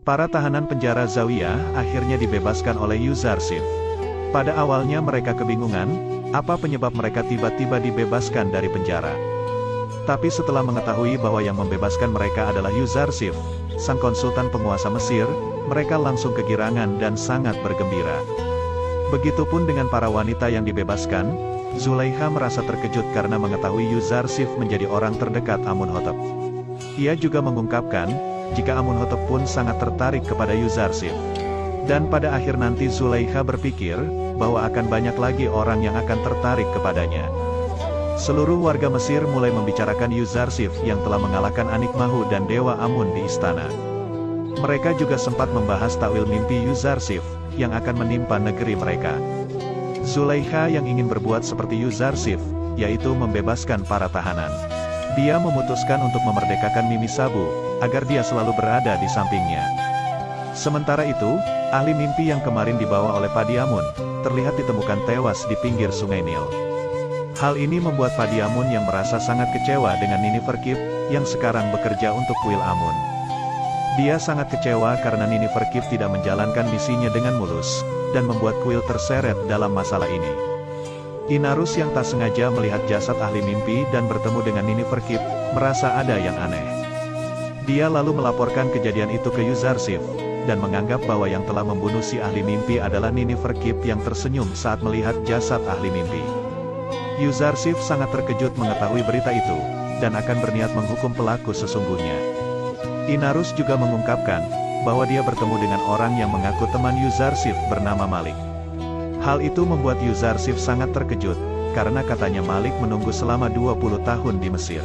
Para tahanan penjara Zawiyah akhirnya dibebaskan oleh Yuzarsif. Pada awalnya mereka kebingungan, apa penyebab mereka tiba-tiba dibebaskan dari penjara. Tapi setelah mengetahui bahwa yang membebaskan mereka adalah Yuzarsif, sang konsultan penguasa Mesir, mereka langsung kegirangan dan sangat bergembira. Begitupun dengan para wanita yang dibebaskan, Zulaikha merasa terkejut karena mengetahui Yuzarsif menjadi orang terdekat Amunhotep. Ia juga mengungkapkan, jika Amunhotep pun sangat tertarik kepada Yuzarsif. Dan pada akhir nanti Zulaikha berpikir, bahwa akan banyak lagi orang yang akan tertarik kepadanya. Seluruh warga Mesir mulai membicarakan Yuzarsif yang telah mengalahkan Anikmahu dan Dewa Amun di istana. Mereka juga sempat membahas takwil mimpi Yuzarsif, yang akan menimpa negeri mereka. Zulaikha yang ingin berbuat seperti Yuzarsif, yaitu membebaskan para tahanan. Dia memutuskan untuk memerdekakan Mimi Sabu, agar dia selalu berada di sampingnya. Sementara itu, ahli mimpi yang kemarin dibawa oleh Padiamun, terlihat ditemukan tewas di pinggir sungai Nil. Hal ini membuat Padiamun yang merasa sangat kecewa dengan Niniferkip, yang sekarang bekerja untuk kuil Amun. Dia sangat kecewa karena Niniferkip tidak menjalankan misinya dengan mulus, dan membuat kuil terseret dalam masalah ini. Inarus yang tak sengaja melihat jasad ahli mimpi dan bertemu dengan Niniferkip, merasa ada yang aneh. Dia lalu melaporkan kejadian itu ke Yuzarsif, dan menganggap bahwa yang telah membunuh si ahli mimpi adalah Niniferkip yang tersenyum saat melihat jasad ahli mimpi. Yuzarsif sangat terkejut mengetahui berita itu, dan akan berniat menghukum pelaku sesungguhnya. Inarus juga mengungkapkan, bahwa dia bertemu dengan orang yang mengaku teman Yuzarsif bernama Malik. Hal itu membuat Yuzarsif sangat terkejut, karena katanya Malik menunggu selama 20 tahun di Mesir.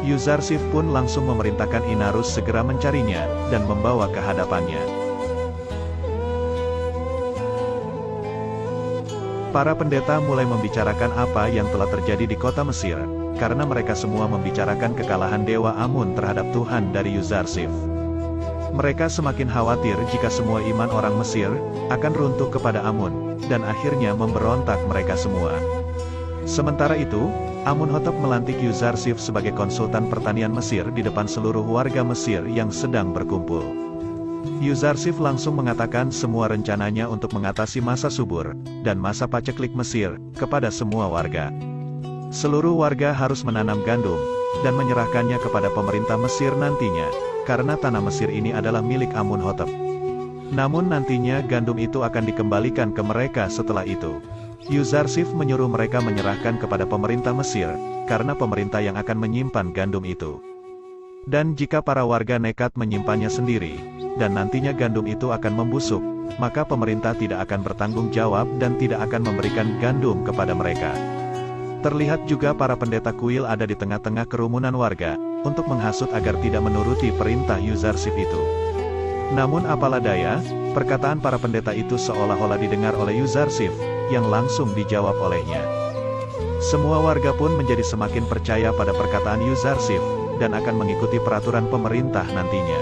Yuzarsif pun langsung memerintahkan Inarus segera mencarinya, dan membawa ke hadapannya. Para pendeta mulai membicarakan apa yang telah terjadi di kota Mesir, karena mereka semua membicarakan kekalahan Dewa Amun terhadap Tuhan dari Yuzarsif. Mereka semakin khawatir jika semua iman orang Mesir, akan runtuh kepada Amun, dan akhirnya memberontak mereka semua. Sementara itu, Amunhotep melantik Yuzarsif sebagai konsultan pertanian Mesir di depan seluruh warga Mesir yang sedang berkumpul. Yuzarsif langsung mengatakan semua rencananya untuk mengatasi masa subur, dan masa paceklik Mesir, kepada semua warga. Seluruh warga harus menanam gandum, dan menyerahkannya kepada pemerintah Mesir nantinya, karena tanah Mesir ini adalah milik Amunhotep. Namun nantinya gandum itu akan dikembalikan ke mereka setelah itu. Yuzarsif menyuruh mereka menyerahkan kepada pemerintah Mesir, karena pemerintah yang akan menyimpan gandum itu. Dan jika para warga nekat menyimpannya sendiri, dan nantinya gandum itu akan membusuk, maka pemerintah tidak akan bertanggung jawab dan tidak akan memberikan gandum kepada mereka. Terlihat juga para pendeta kuil ada di tengah-tengah kerumunan warga, untuk menghasut agar tidak menuruti perintah Yuzarsif itu. Namun apalah daya, perkataan para pendeta itu seolah-olah didengar oleh Yuzarsif, yang langsung dijawab olehnya. Semua warga pun menjadi semakin percaya pada perkataan Yuzarsif, dan akan mengikuti peraturan pemerintah nantinya.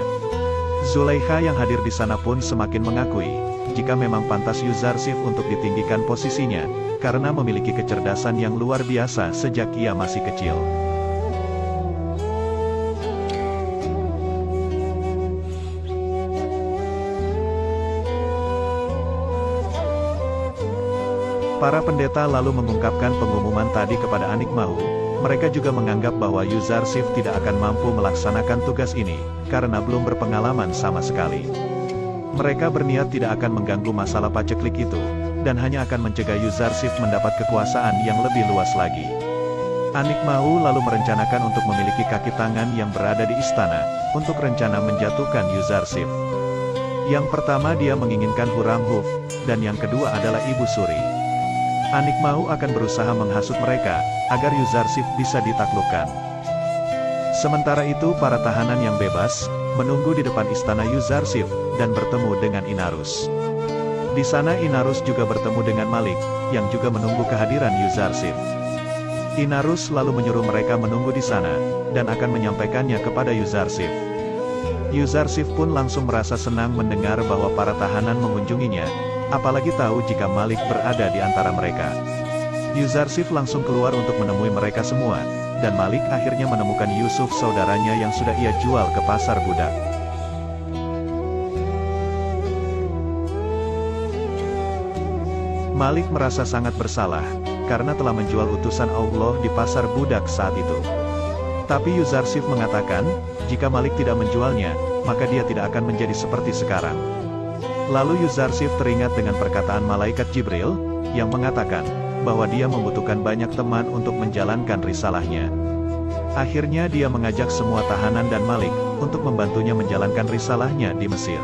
Zulaikha yang hadir di sana pun semakin mengakui, jika memang pantas Yuzarsif untuk ditinggikan posisinya, karena memiliki kecerdasan yang luar biasa sejak ia masih kecil. Para pendeta lalu mengungkapkan pengumuman tadi kepada Anikmahu. Mereka juga menganggap bahwa Yuzarsif tidak akan mampu melaksanakan tugas ini, karena belum berpengalaman sama sekali. Mereka berniat tidak akan mengganggu masalah paceklik itu, dan hanya akan mencegah Yuzarsif mendapat kekuasaan yang lebih luas lagi. Anikmahu lalu merencanakan untuk memiliki kaki tangan yang berada di istana, untuk rencana menjatuhkan Yuzarsif. Yang pertama dia menginginkan Huramhuf, dan yang kedua adalah Ibu Suri. Anikmahu akan berusaha menghasut mereka, agar Yuzarsif bisa ditaklukkan. Sementara itu para tahanan yang bebas, menunggu di depan istana Yuzarsif, dan bertemu dengan Inarus. Di sana Inarus juga bertemu dengan Malik, yang juga menunggu kehadiran Yuzarsif. Inarus lalu menyuruh mereka menunggu di sana, dan akan menyampaikannya kepada Yuzarsif. Yuzarsif pun langsung merasa senang mendengar bahwa para tahanan mengunjunginya, apalagi tahu jika Malik berada di antara mereka. Yuzarsif langsung keluar untuk menemui mereka semua, dan Malik akhirnya menemukan Yusuf saudaranya yang sudah ia jual ke pasar budak. Malik merasa sangat bersalah, karena telah menjual utusan Allah di pasar budak saat itu. Tapi Yuzarsif mengatakan, jika Malik tidak menjualnya, maka dia tidak akan menjadi seperti sekarang. Lalu Yuzarsif teringat dengan perkataan malaikat Jibril, yang mengatakan, bahwa dia membutuhkan banyak teman untuk menjalankan risalahnya. Akhirnya dia mengajak semua tahanan dan Malik, untuk membantunya menjalankan risalahnya di Mesir.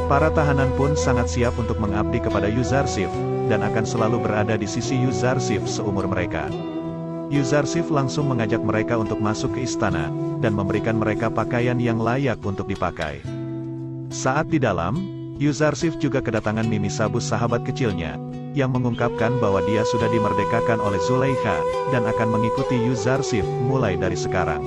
Para tahanan pun sangat siap untuk mengabdi kepada Yuzarsif, dan akan selalu berada di sisi Yuzarsif seumur mereka. Yuzarsif langsung mengajak mereka untuk masuk ke istana, dan memberikan mereka pakaian yang layak untuk dipakai. Saat di dalam, Yuzarsif juga kedatangan Mimi Sabu sahabat kecilnya, yang mengungkapkan bahwa dia sudah dimerdekakan oleh Zulaikha, dan akan mengikuti Yuzarsif mulai dari sekarang.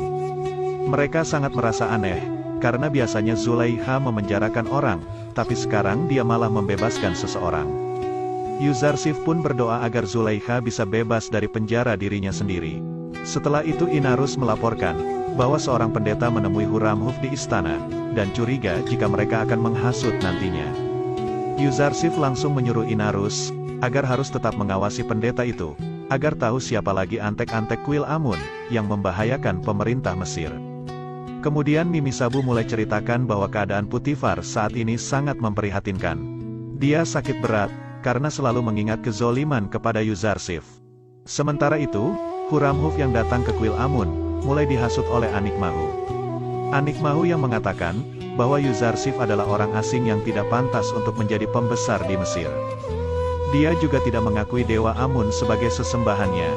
Mereka sangat merasa aneh, karena biasanya Zulaikha memenjarakan orang, tapi sekarang dia malah membebaskan seseorang. Yuzarsif pun berdoa agar Zulaikha bisa bebas dari penjara dirinya sendiri. Setelah itu Inarus melaporkan, bahwa seorang pendeta menemui Huramhuf di istana, dan curiga jika mereka akan menghasut nantinya. Yuzarsif langsung menyuruh Inarus, agar harus tetap mengawasi pendeta itu, agar tahu siapa lagi antek-antek kuil Amun, yang membahayakan pemerintah Mesir. Kemudian Mimi Sabu mulai ceritakan bahwa keadaan Putifar saat ini sangat memprihatinkan. Dia sakit berat, karena selalu mengingat kezoliman kepada Yuzarsif. Sementara itu, Huramhuf yang datang ke kuil Amun, mulai dihasut oleh Anikmahu. Anikmahu yang mengatakan, bahwa Yuzarsif adalah orang asing yang tidak pantas untuk menjadi pembesar di Mesir. Dia juga tidak mengakui Dewa Amun sebagai sesembahannya.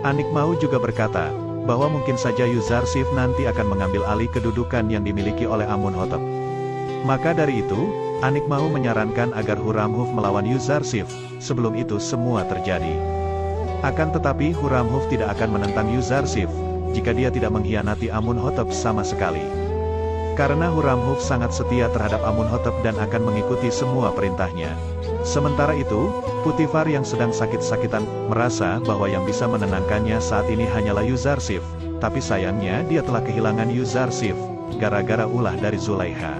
Anikmahu juga berkata, bahwa mungkin saja Yuzarsif nanti akan mengambil alih kedudukan yang dimiliki oleh Amunhotep. Maka dari itu, Anikmahu menyarankan agar Huramhuf melawan Yuzarsif, sebelum itu semua terjadi. Akan tetapi Huramhuf tidak akan menentang Yuzarsif, jika dia tidak mengkhianati Amunhotep sama sekali. Karena Huramhuf sangat setia terhadap Amunhotep dan akan mengikuti semua perintahnya. Sementara itu, Putifar yang sedang sakit-sakitan, merasa bahwa yang bisa menenangkannya saat ini hanyalah Yuzarsif, tapi sayangnya dia telah kehilangan Yuzarsif, gara-gara ulah dari Zulaikha.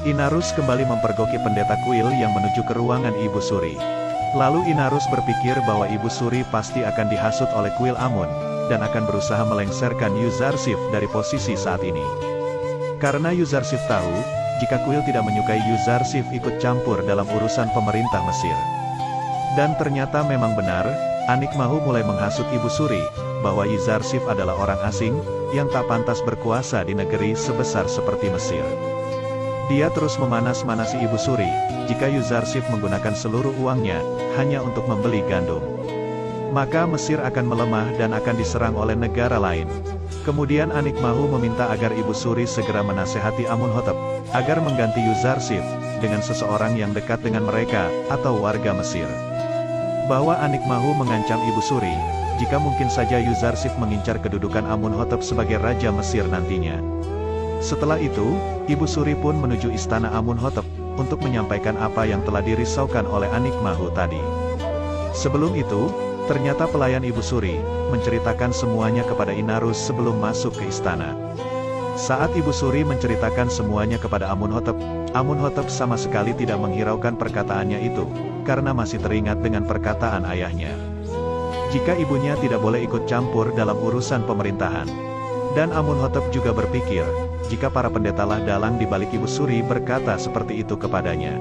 Inarus kembali mempergoki pendeta kuil yang menuju ke ruangan Ibu Suri. Lalu Inarus berpikir bahwa Ibu Suri pasti akan dihasut oleh kuil Amun, dan akan berusaha melengsarkan Yuzarsif dari posisi saat ini. Karena Yuzarsif tahu, jika kuil tidak menyukai Yuzarsif ikut campur dalam urusan pemerintah Mesir. Dan ternyata memang benar, Anikmahu mulai menghasut Ibu Suri, bahwa Yuzarsif adalah orang asing, yang tak pantas berkuasa di negeri sebesar seperti Mesir. Dia terus memanas-manasi Ibu Suri, jika Yuzarsif menggunakan seluruh uangnya, hanya untuk membeli gandum. Maka Mesir akan melemah dan akan diserang oleh negara lain. Kemudian Anikmahu meminta agar Ibu Suri segera menasehati Amunhotep, agar mengganti Yuzarsif, dengan seseorang yang dekat dengan mereka, atau warga Mesir. Bahwa Anikmahu mengancam Ibu Suri, jika mungkin saja Yuzarsif mengincar kedudukan Amunhotep sebagai Raja Mesir nantinya. Setelah itu, Ibu Suri pun menuju istana Amunhotep, untuk menyampaikan apa yang telah dirisaukan oleh Anikmahu tadi. Sebelum itu, ternyata pelayan Ibu Suri, menceritakan semuanya kepada Inarus sebelum masuk ke istana. Saat Ibu Suri menceritakan semuanya kepada Amunhotep, Amunhotep sama sekali tidak menghiraukan perkataannya itu, karena masih teringat dengan perkataan ayahnya. Jika ibunya tidak boleh ikut campur dalam urusan pemerintahan. Dan Amunhotep juga berpikir, jika para pendeta lah dalang di balik Ibu Suri berkata seperti itu kepadanya.